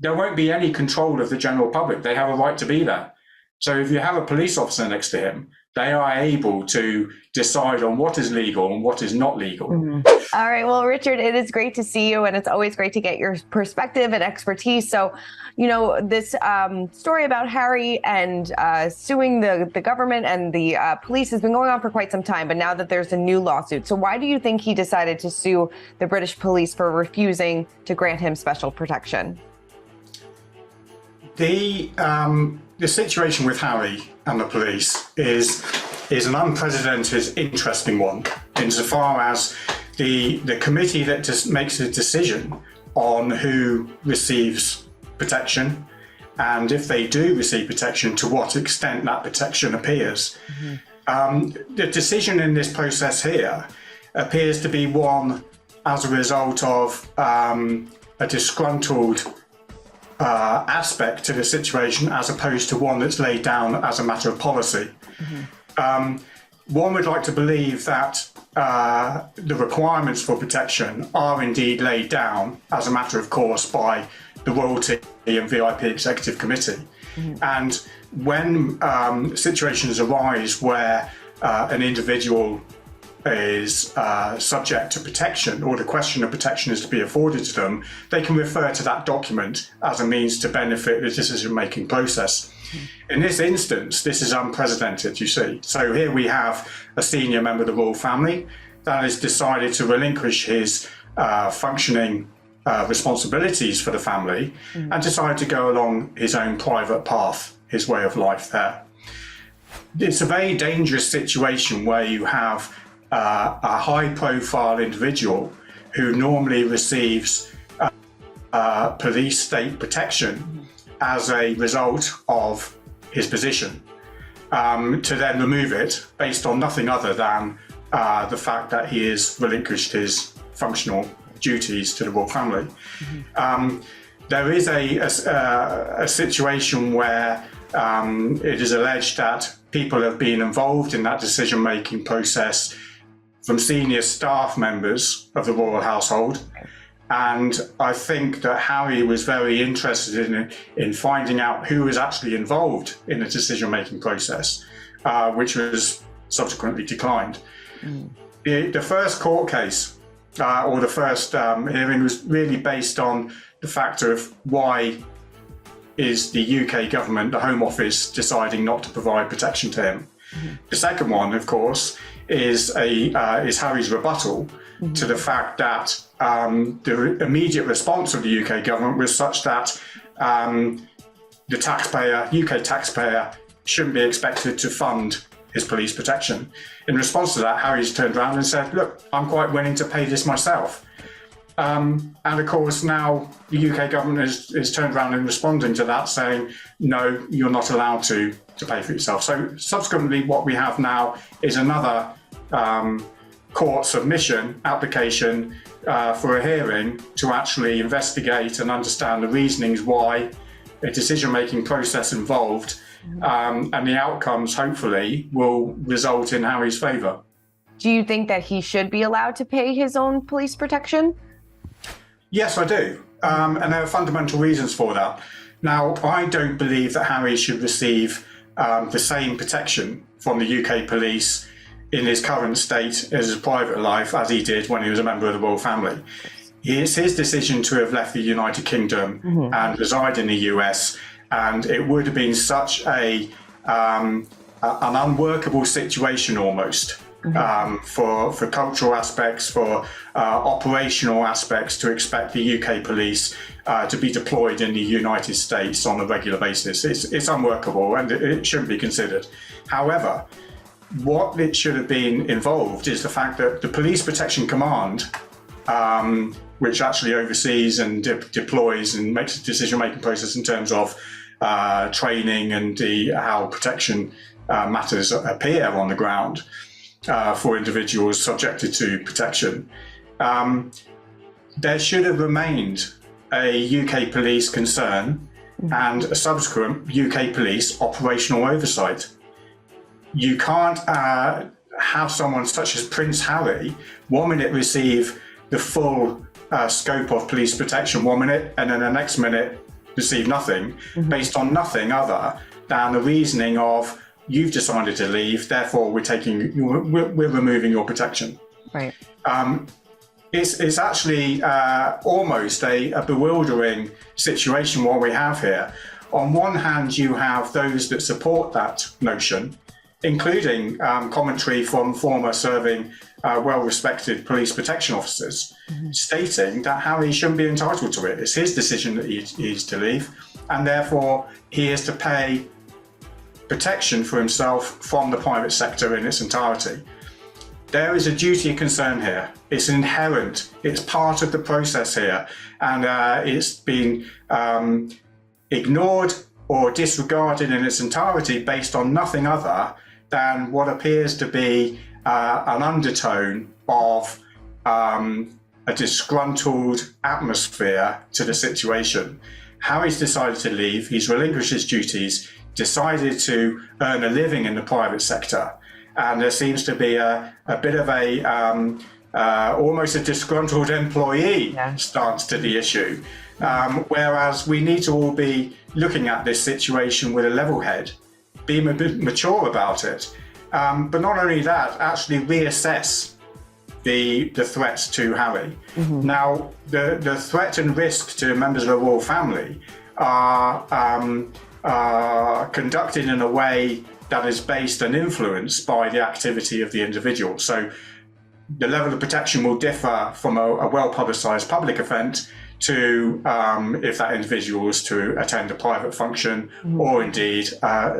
there won't be any control of the general public. They have a right to be there. So if you have a police officer next to him, they are able to decide on what is legal and what is not legal. All right. Well, Richard, it is great to see you, and it's always great to get your perspective and expertise. So, this story about Harry and suing the government and the police has been going on for quite some time, but now that there's a new lawsuit. So why do you think he decided to sue the British police for refusing to grant him special protection? The situation with Harry and the police is an unprecedented, interesting one, insofar as the committee that just makes a decision on who receives protection, and if they do receive protection, to what extent that protection appears. The decision in this process here appears to be one as a result of a disgruntled aspect to the situation, as opposed to one that's laid down as a matter of policy. One would like to believe that the requirements for protection are indeed laid down as a matter of course by the Royalty and VIP Executive Committee. And when situations arise where an individual is subject to protection, or the question of protection is to be afforded to them, they can refer to that document as a means to benefit the decision-making process. In this instance, this is unprecedented, you see. So here we have a senior member of the royal family that has decided to relinquish his functioning responsibilities for the family and decided to go along his own private path, his way of life there. It's a very dangerous situation where you have a high-profile individual who normally receives police state protection as a result of his position, to then remove it based on nothing other than the fact that he has relinquished his functional duties to the royal family. There is a situation where it is alleged that people have been involved in that decision-making process from senior staff members of the royal household. And I think that Harry was very interested in finding out who was actually involved in the decision-making process, which was subsequently declined. The first court case, or the first hearing, was really based on the fact of why is the UK government, the Home Office, deciding not to provide protection to him. The second one, of course, is Harry's rebuttal to the fact that the immediate response of the UK government was such that the UK taxpayer, shouldn't be expected to fund his police protection. In response to that, Harry's turned around and said, look, I'm quite willing to pay this myself. And of course, now the UK government is turned around and responding to that, saying, no, you're not allowed to pay for yourself. So subsequently, what we have now is another court submission application for a hearing to actually investigate and understand the reasonings why a decision-making process involved, and the outcomes, hopefully, will result in Harry's favour. Do you think that he should be allowed to pay his own police protection? Yes, I do. And there are fundamental reasons for that. Now, I don't believe that Harry should receive the same protection from the UK police in his current state as his private life as he did when he was a member of the royal family. It's his decision to have left the United Kingdom and reside in the US, and it would have been such an unworkable situation almost. For cultural aspects, for operational aspects, to expect the UK police to be deployed in the United States on a regular basis. It's unworkable and it shouldn't be considered. However, what it should have been involved is the fact that the Police Protection Command, which actually oversees and deploys and makes the decision-making process in terms of training and how protection matters appear on the ground, for individuals subjected to protection. There should have remained a UK police concern and a subsequent UK police operational oversight. You can't have someone such as Prince Harry 1 minute receive the full scope of police protection 1 minute, and then the next minute receive nothing based on nothing other than the reasoning of you've decided to leave, therefore we're removing your protection. Right. It's actually almost a bewildering situation what we have here. On one hand, you have those that support that notion, including commentary from former serving, well-respected police protection officers, stating that Harry shouldn't be entitled to it. It's his decision that he's to leave, and therefore he is to pay protection for himself from the private sector in its entirety. There is a duty of concern here. It's inherent. It's part of the process here, and it's been ignored or disregarded in its entirety based on nothing other than what appears to be an undertone of a disgruntled atmosphere to the situation. Harry's decided to leave. He's relinquished his duties, decided to earn a living in the private sector. And there seems to be a bit of almost a disgruntled employee stance to the issue. Whereas we need to all be looking at this situation with a level head, being a bit mature about it. But not only that, actually reassess the threats to Harry. Now, the threat and risk to members of the royal family are conducted in a way that is based and influenced by the activity of the individual. So the level of protection will differ from a well-publicised public event to if that individual is to attend a private function or indeed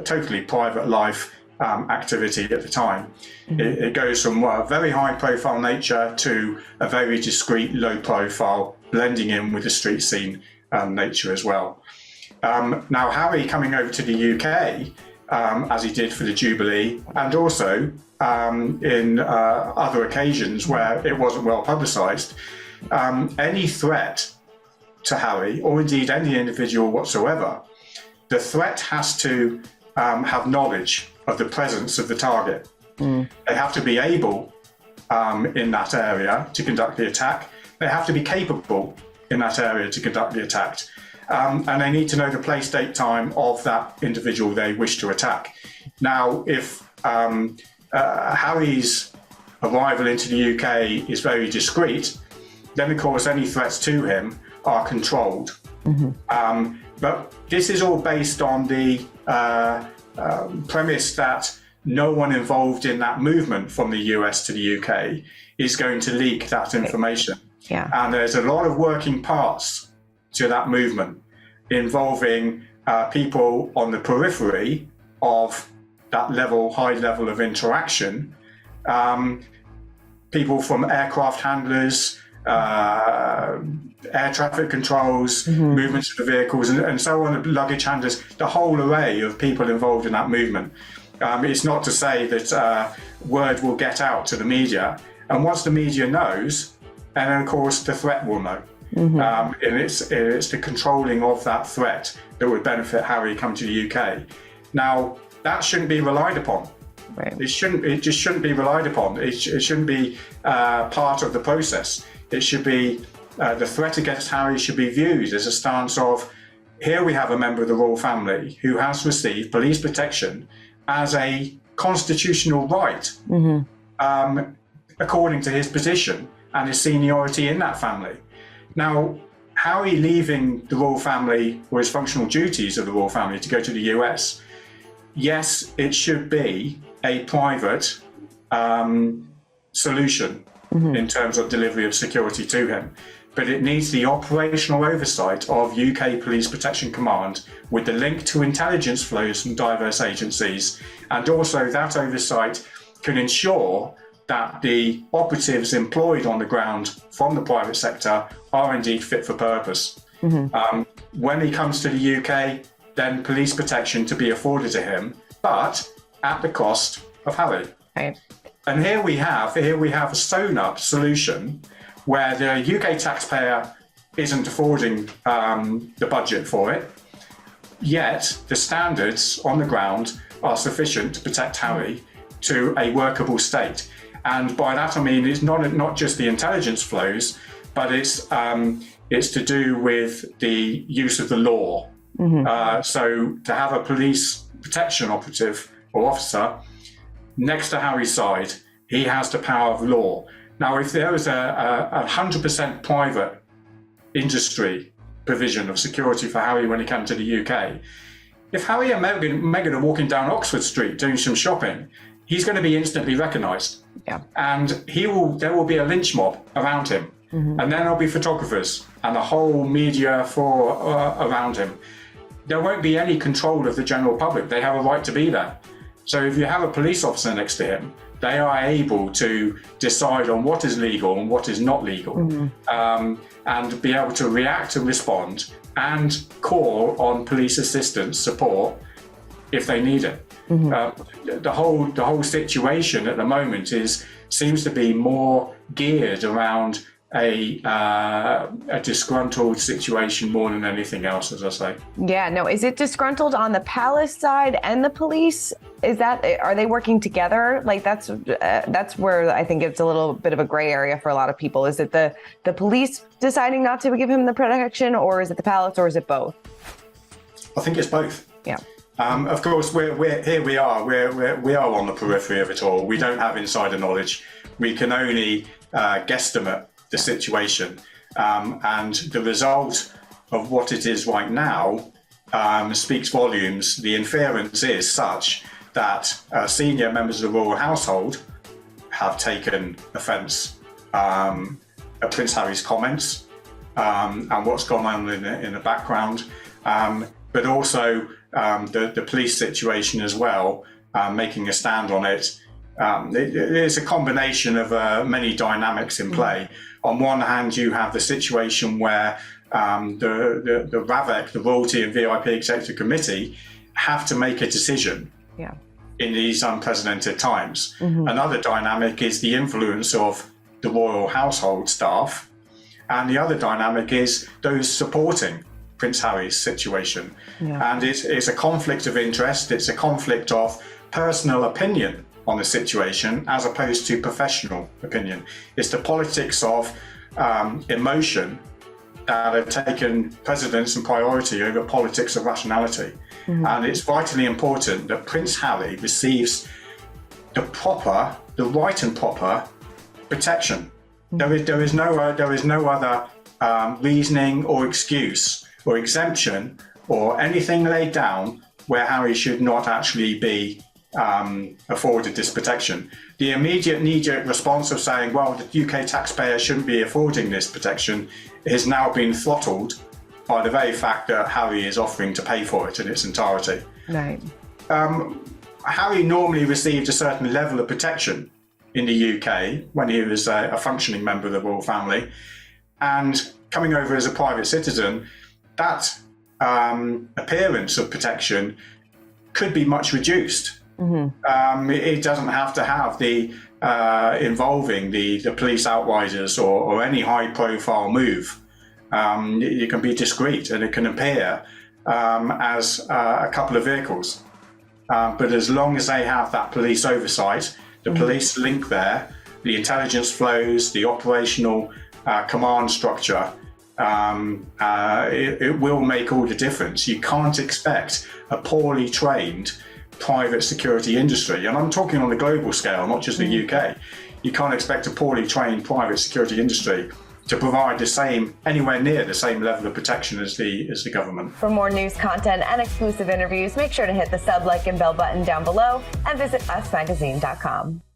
totally private life activity at the time. It goes from a very high profile nature to a very discreet, low profile, blending in with the street scene nature as well. Now, Harry coming over to the UK, as he did for the Jubilee, and also in other occasions where it wasn't well publicised, any threat to Harry, or indeed any individual whatsoever, the threat has to have knowledge of the presence of the target. They have to be able in that area to conduct the attack. They have to be capable in that area to conduct the attack. And they need to know the place, date, time of that individual they wish to attack. Now, if Harry's arrival into the UK is very discreet, then of course any threats to him are controlled. But this is all based on the premise that no one involved in that movement from the US to the UK is going to leak that information. And there's a lot of working parts to that movement involving people on the periphery of that high level of interaction, people from aircraft handlers, air traffic controls, movements of the vehicles, and so on, luggage handlers, the whole array of people involved in that movement. It's not to say that word will get out to the media, and once the media knows, and then of course the threat will know. And it's the controlling of that threat that would benefit Harry coming to the UK. Now, that shouldn't be relied upon. It just shouldn't be relied upon. It shouldn't be part of the process. It should be, the threat against Harry should be viewed as a stance of, here we have a member of the royal family who has received police protection as a constitutional right, according to his position and his seniority in that family. Now, Harry leaving the royal family or his functional duties of the royal family to go to the US, yes, it should be a private solution in terms of delivery of security to him. But it needs the operational oversight of UK Police Protection Command with the link to intelligence flows from diverse agencies. And also that oversight can ensure that the operatives employed on the ground from the private sector are indeed fit for purpose. When he comes to the UK, then police protection to be afforded to him, but at the cost of Harry. And here we have a sewn-up solution where the UK taxpayer isn't affording the budget for it, yet the standards on the ground are sufficient to protect Harry to a workable state. And by that I mean it's not just the intelligence flows, but it's It's to do with the use of the law. So to have a police protection operative or officer next to Harry's side, he has the power of law. Now, if there was a 100% private industry provision of security for Harry when he came to the UK, if Harry and Meghan are walking down Oxford Street doing some shopping, he's going to be instantly recognised. Yeah. And there will be a lynch mob around him. And then there'll be photographers and the whole media around him. There won't be any control of the general public. They have a right to be there. So if you have a police officer next to him, they are able to decide on what is legal and what is not legal, and be able to react and respond and call on police assistance support if they need it. The whole situation at the moment seems to be more geared around a disgruntled situation more than anything else, as I say. Yeah, no, is it disgruntled on the palace side and the police? Are they working together? Like that's where I think it's a little bit of a gray area for a lot of people. Is it the police deciding not to give him the protection, or is it the palace, or is it both? I think it's both. Yeah. Of course, we're here. We are on the periphery of it all. We don't have insider knowledge. We can only guesstimate the situation, and the result of what it is right now speaks volumes. The inference is such that senior members of the royal household have taken offence at Prince Harry's comments and what's gone on in the background, but also the police situation as well, making a stand on it. It's a combination of many dynamics in play. On one hand, you have the situation where the RAVEC, the Royalty and VIP Executive Committee, have to make a decision in these unprecedented times. Another dynamic is the influence of the royal household staff, and the other dynamic is those supporting Prince Harry's situation. And it's a conflict of interest. It's a conflict of personal opinion on the situation as opposed to professional opinion. It's the politics of emotion that have taken precedence and priority over politics of rationality. And it's vitally important that Prince Harry receives the right and proper protection. There is no other reasoning or excuse or exemption or anything laid down where Harry should not actually be afforded this protection. The immediate knee-jerk response of saying, well, the UK taxpayer shouldn't be affording this protection has now been throttled by the very fact that Harry is offering to pay for it in its entirety. Right. Harry normally received a certain level of protection in the UK when he was a functioning member of the royal family, and coming over as a private citizen, that appearance of protection could be much reduced. It doesn't have to have the involving the police outriders or any high-profile move. It can be discreet and it can appear as a couple of vehicles. But as long as they have that police oversight, the police link there, the intelligence flows, the operational command structure, it will make all the difference. You can't expect a poorly trained private security industry, and I'm talking on a global scale, not just the UK. You can't expect a poorly trained private security industry to provide anywhere near the same level of protection as the government. For more news content and exclusive interviews, make sure to hit the sub, like, and bell button down below and visit usmagazine.com.